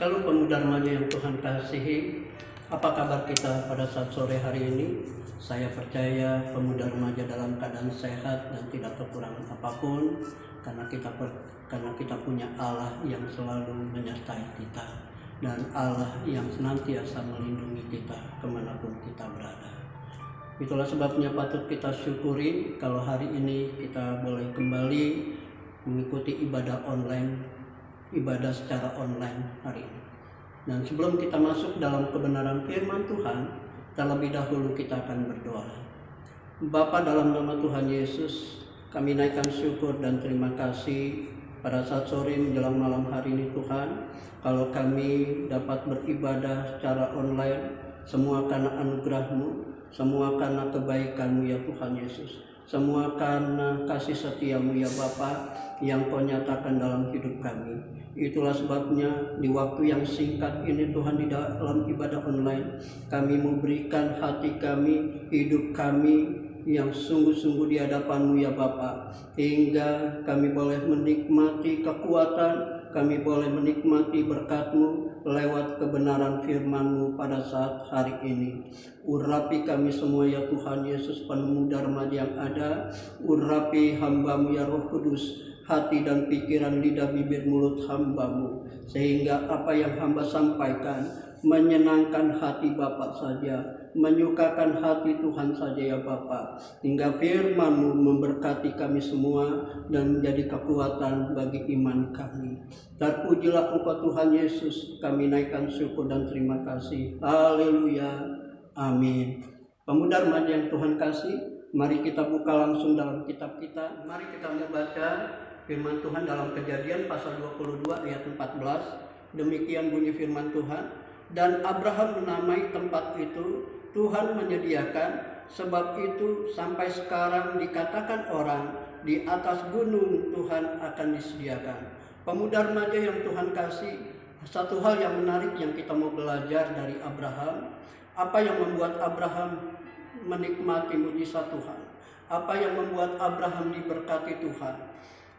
Shalom pemuda remaja yang Tuhan kasihi. Apa kabar kita pada saat sore hari ini? Saya percaya pemuda remaja dalam keadaan sehat dan tidak kekurangan apapun, karena kita punya Allah yang selalu menyertai kita, dan Allah yang senantiasa melindungi kita kemanapun kita berada. Itulah sebabnya patut kita syukuri kalau hari ini kita boleh kembali mengikuti ibadah online ibadah secara online hari ini. Dan sebelum kita masuk dalam kebenaran firman Tuhan, terlebih dahulu kita akan berdoa. Bapa, dalam nama Tuhan Yesus, kami naikkan syukur dan terima kasih pada saat sore menjelang malam hari ini Tuhan, kalau kami dapat beribadah secara online, semua karena anugerah-Mu, semua karena kebaikan-Mu ya Tuhan Yesus, semua karena kasih setia-Mu ya Bapa yang Kau nyatakan dalam hidup kami. Itulah sebabnya di waktu yang singkat ini Tuhan, di dalam ibadah online, kami memberikan hati kami, hidup kami yang sungguh-sungguh di hadapan-Mu ya Bapa, hingga kami boleh menikmati kekuatan, kami boleh menikmati berkat-Mu lewat kebenaran firman-Mu pada saat hari ini. Urapi kami semua ya Tuhan Yesus, pemuda remaja yang ada, urapi hamba-Mu ya Roh Kudus, hati dan pikiran, lidah, bibir, mulut hamba-Mu, sehingga apa yang hamba sampaikan menyenangkan hati Bapa saja, menyukakan hati Tuhan saja ya Bapa, hingga firman-Mu memberkati kami semua dan menjadi kekuatan bagi iman kami. Terpujilah Engkau Tuhan Yesus, kami naikkan syukur dan terima kasih. Haleluya, amin. Pemuda remaja yang Tuhan kasih, mari kita buka langsung dalam kitab kita. Mari kita membaca firman Tuhan dalam Kejadian pasal 22 ayat 14. Demikian bunyi firman Tuhan. Dan Abraham menamai tempat itu Tuhan menyediakan, sebab itu sampai sekarang dikatakan orang, di atas gunung Tuhan akan disediakan. Pemuda remaja yang Tuhan kasih, satu hal yang menarik yang kita mau belajar dari Abraham. Apa yang membuat Abraham menikmati mujizat Tuhan? Apa yang membuat Abraham diberkati Tuhan?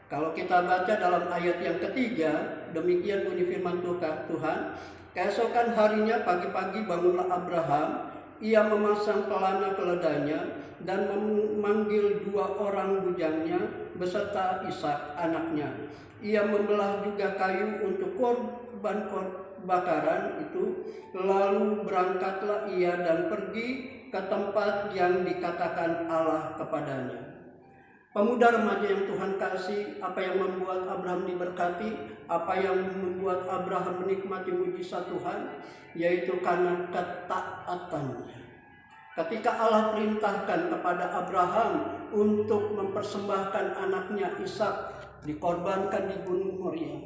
Kalau kita baca dalam ayat yang ketiga, demikian bunyi firman Tuhan. Keesokan harinya pagi-pagi bangunlah Abraham, ia memasang pelana keledainya dan memanggil 2 orang bujangnya beserta Ishak anaknya. Ia membelah juga kayu untuk korban bakaran itu, lalu berangkatlah ia dan pergi ke tempat yang dikatakan Allah kepadanya. Pemuda remaja yang Tuhan kasih, apa yang membuat Abraham diberkati, apa yang membuat Abraham menikmati mujizat Tuhan, yaitu karena ketaatannya. Ketika Allah perintahkan kepada Abraham untuk mempersembahkan anaknya Ishak dikorbankan di Gunung Moria,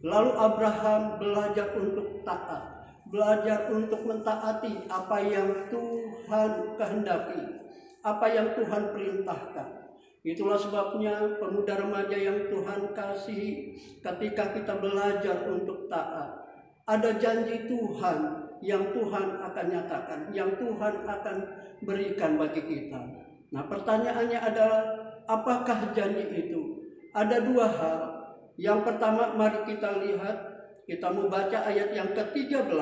lalu Abraham belajar untuk taat, belajar untuk mentaati apa yang Tuhan kehendaki, apa yang Tuhan perintahkan. Itulah sebabnya pemuda remaja yang Tuhan kasih, ketika kita belajar untuk taat, ada janji Tuhan yang Tuhan akan nyatakan, yang Tuhan akan berikan bagi kita. Nah, pertanyaannya adalah, apakah janji itu? Ada 2 hal. Yang pertama, mari kita lihat, kita mau baca ayat yang ke-13.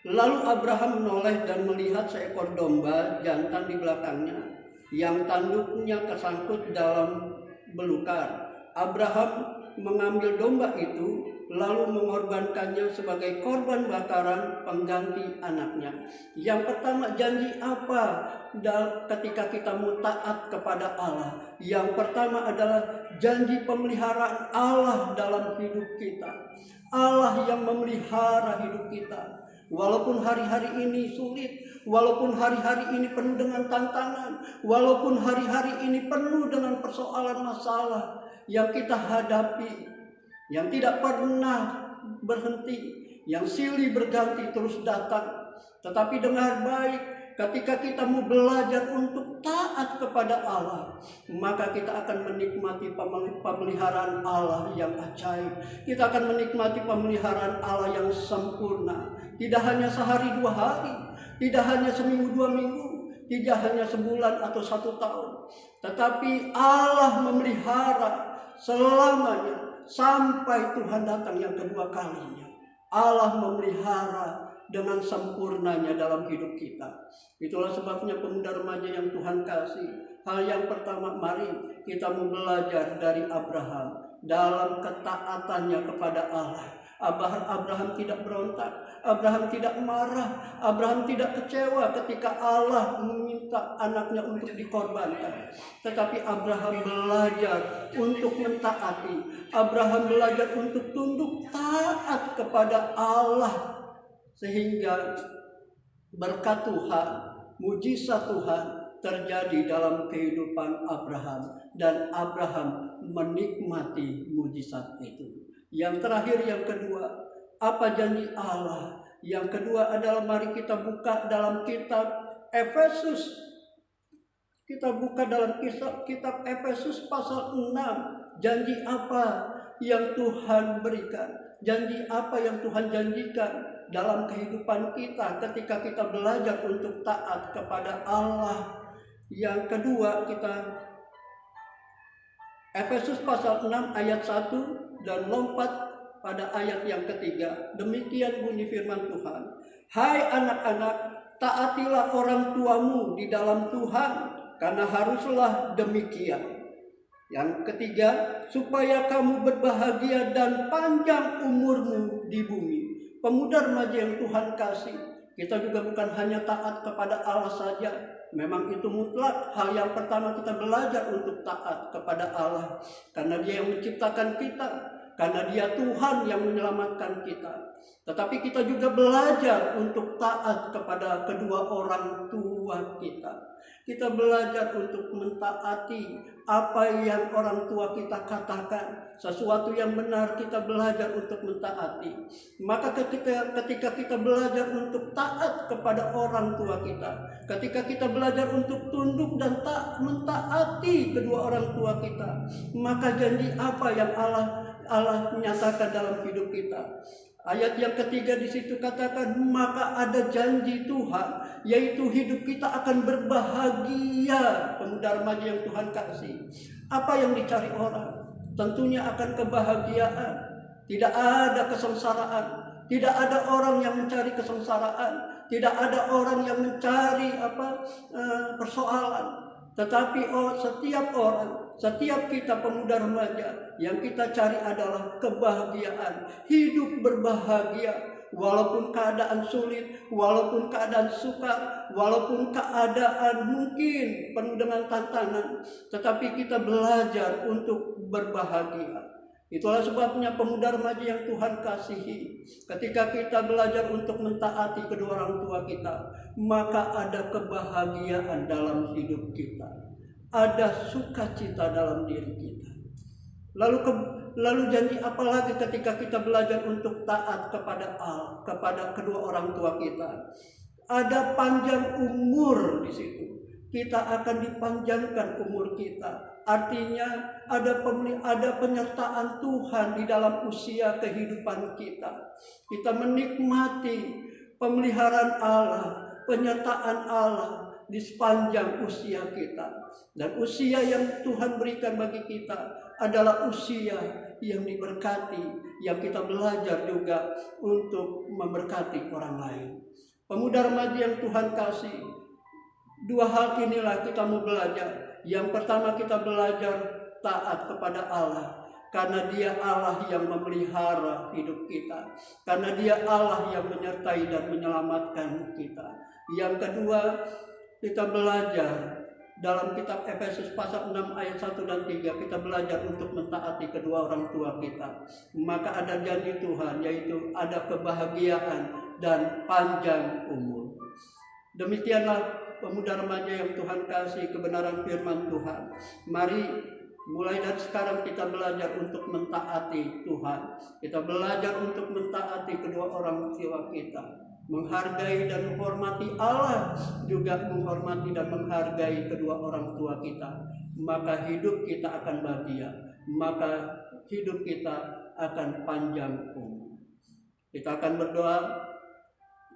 Lalu Abraham menoleh dan melihat seekor domba jantan di belakangnya, yang tanduknya tersangkut dalam belukar. Abraham mengambil domba itu lalu mengorbankannya sebagai korban bakaran pengganti anaknya. Yang pertama, janji apa ketika kita mau taat kepada Allah? Yang pertama adalah janji pemeliharaan Allah dalam hidup kita. Allah yang memelihara hidup kita. Walaupun hari-hari ini sulit, walaupun hari-hari ini penuh dengan tantangan, walaupun hari-hari ini penuh dengan persoalan masalah yang kita hadapi, yang tidak pernah berhenti, yang silih berganti terus datang. Tetapi dengar baik, ketika kita mau belajar untuk taat kepada Allah, maka kita akan menikmati pemeliharaan Allah yang ajaib. Kita akan menikmati pemeliharaan Allah yang sempurna. Tidak hanya sehari 2 hari, tidak hanya seminggu 2 minggu, tidak hanya sebulan atau 1 tahun, tetapi Allah memelihara selamanya sampai Tuhan datang yang kedua kalinya. Allah memelihara dengan sempurnanya dalam hidup kita. Itulah sebabnya pemuda remaja yang Tuhan kasih, hal yang pertama, mari kita mau belajar dari Abraham dalam ketaatannya kepada Allah, Abraham tidak berontak, Abraham tidak marah, Abraham tidak kecewa ketika Allah meminta anaknya untuk dikorbankan. Tetapi Abraham belajar untuk mentaati, Abraham belajar untuk tunduk taat kepada Allah, sehingga berkat Tuhan, mujizat Tuhan terjadi dalam kehidupan Abraham, dan Abraham menikmati mujizat itu. Yang terakhir, yang kedua, apa janji Allah? Yang kedua adalah mari kita buka dalam kitab Efesus. Kita buka dalam kitab Efesus pasal 6. Janji apa yang Tuhan berikan? Janji apa yang Tuhan janjikan dalam kehidupan kita ketika kita belajar untuk taat kepada Allah? Yang kedua, kita Efesus pasal 6 ayat 1 dan lompat pada ayat yang ketiga. Demikian bunyi firman Tuhan. Hai anak-anak, taatilah orang tuamu di dalam Tuhan, karena haruslah demikian. Yang ketiga, supaya kamu berbahagia dan panjang umurmu di bumi. Pemuda remaja yang Tuhan kasih, kita juga bukan hanya taat kepada Allah saja. Memang itu mutlak. Hal yang pertama, kita belajar untuk taat kepada Allah, karena Dia yang menciptakan kita, karena Dia Tuhan yang menyelamatkan kita. Tetapi kita juga belajar untuk taat kepada kedua orang tua kita. Kita belajar untuk mentaati apa yang orang tua kita katakan, sesuatu yang benar kita belajar untuk mentaati. Maka ketika kita belajar untuk taat kepada orang tua kita, ketika kita belajar untuk tunduk dan mentaati kedua orang tua kita, maka janji apa yang Allah menyatakan dalam hidup kita? Ayat yang ketiga di situ katakan, maka ada janji Tuhan, yaitu hidup kita akan berbahagia. Pemuda remaja yang Tuhan kasih, apa yang dicari orang? Tentunya akan kebahagiaan. Tidak ada kesengsaraan. Tidak ada orang yang mencari kesengsaraan. Tidak ada orang yang mencari persoalan. Tetapi setiap orang, setiap kita pemuda remaja, yang kita cari adalah kebahagiaan. Hidup berbahagia. Walaupun keadaan sulit, walaupun keadaan sukar, walaupun keadaan mungkin penuh dengan tantangan, tetapi kita belajar untuk berbahagia. Itulah sebabnya pemuda remaja yang Tuhan kasihi, ketika kita belajar untuk mentaati kedua orang tua kita, maka ada kebahagiaan dalam hidup kita, ada sukacita dalam diri kita. Lalu janji apa lagi ketika kita belajar untuk taat kepada Allah, kepada kedua orang tua kita? Ada panjang umur di situ. Kita akan dipanjangkan umur kita. Artinya ada penyertaan Tuhan di dalam usia kehidupan kita. Kita menikmati pemeliharaan Allah, penyertaan Allah di sepanjang usia kita. Dan usia yang Tuhan berikan bagi kita adalah usia yang diberkati, yang kita belajar juga untuk memberkati orang lain. Pemuda remaja yang Tuhan kasih, dua hal inilah kita mau belajar. Yang pertama, kita belajar taat kepada Allah, karena Dia Allah yang memelihara hidup kita, karena Dia Allah yang menyertai dan menyelamatkan kita. Yang kedua, kita belajar dalam kitab Efesus pasal 6 ayat 1 dan 3, kita belajar untuk mentaati kedua orang tua kita. Maka ada janji Tuhan, yaitu ada kebahagiaan dan panjang umur. Demikianlah pemuda remaja yang Tuhan kasih, kebenaran firman Tuhan. Mari mulai dari sekarang kita belajar untuk mentaati Tuhan. Kita belajar untuk mentaati kedua orang tua kita, menghargai dan menghormati Allah, juga menghormati dan menghargai kedua orang tua kita. Maka hidup kita akan bahagia, maka hidup kita akan panjang umur. Kita akan berdoa.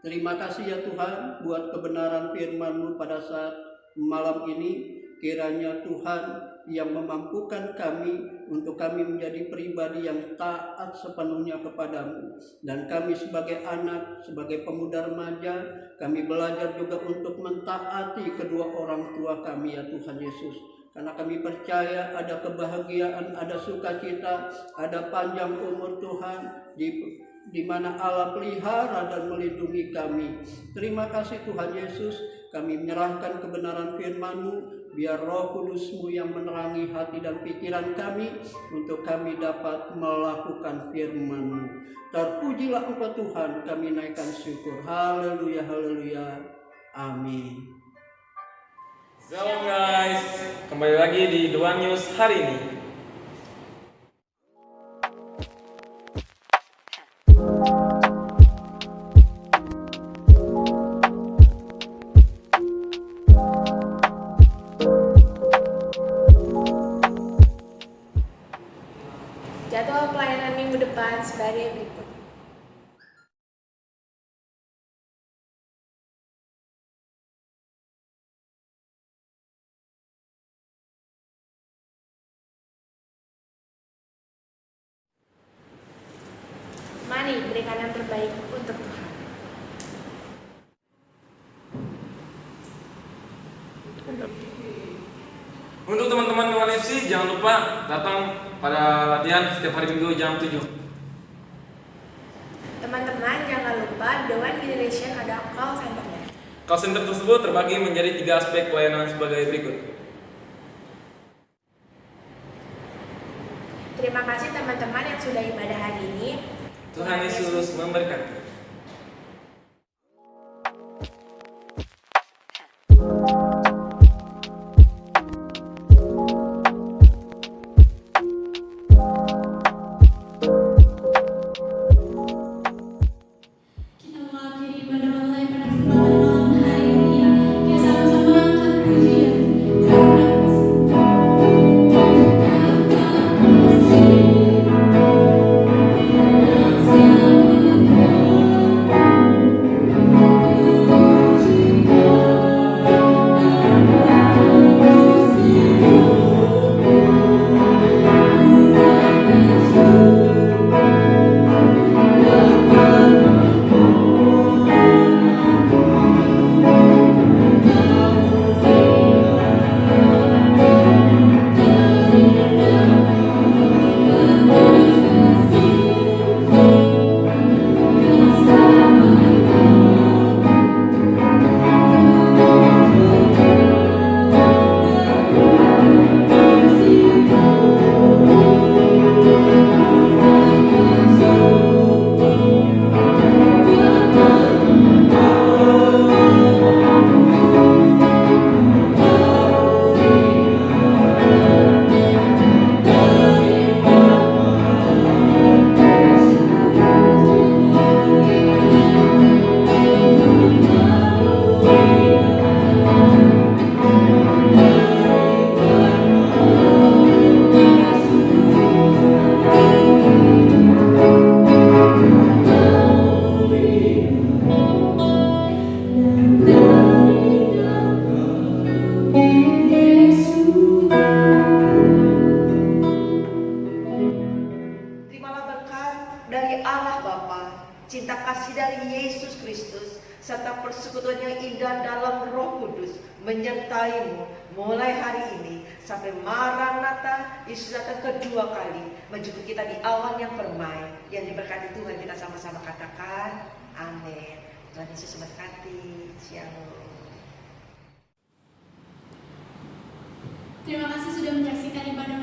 Terima kasih ya Tuhan buat kebenaran firman-Mu pada saat malam ini. Kiranya Tuhan yang memampukan kami untuk kami menjadi pribadi yang taat sepenuhnya kepadamu. Dan kami sebagai anak, sebagai pemuda remaja, kami belajar juga untuk mentaati kedua orang tua kami ya Tuhan Yesus. Karena kami percaya ada kebahagiaan, ada sukacita, ada panjang umur Tuhan di mana Allah pelihara dan melindungi kami. Terima kasih Tuhan Yesus, kami menyerahkan kebenaran firman-Mu, biar Roh Kudus-Mu yang menerangi hati dan pikiran kami, untuk kami dapat melakukan firman-Mu. Terpujilah Engkau Tuhan, kami naikkan syukur. Haleluya, haleluya. Amin. Shalom guys, kembali lagi di The One News hari ini. Jadwal pelayanan minggu depan sebagai berikut. Mari berikan yang terbaik untuk Tuhan. Untuk teman-teman One FC, jangan lupa datang pada latihan setiap hari Minggu jam 7. Teman-teman jangan lupa The One Generation ada call center-nya. Call center tersebut terbagi menjadi 3 aspek pelayanan sebagai berikut. Terima kasih teman-teman yang sudah ibadah hari ini. Tuhan Yesus memberkati. dari Allah Bapa, cinta kasih dari Yesus Kristus, serta persekutuan yang indah dalam Roh Kudus menyertaimu mulai hari ini sampai Maranatha, Yesus datang kedua kali menjemput kita di awan yang permai. Yang diberkati Tuhan, kita sama-sama katakan amin. Tuhan Yesus memberkati. Shalom. Terima kasih sudah menyaksikan ibadah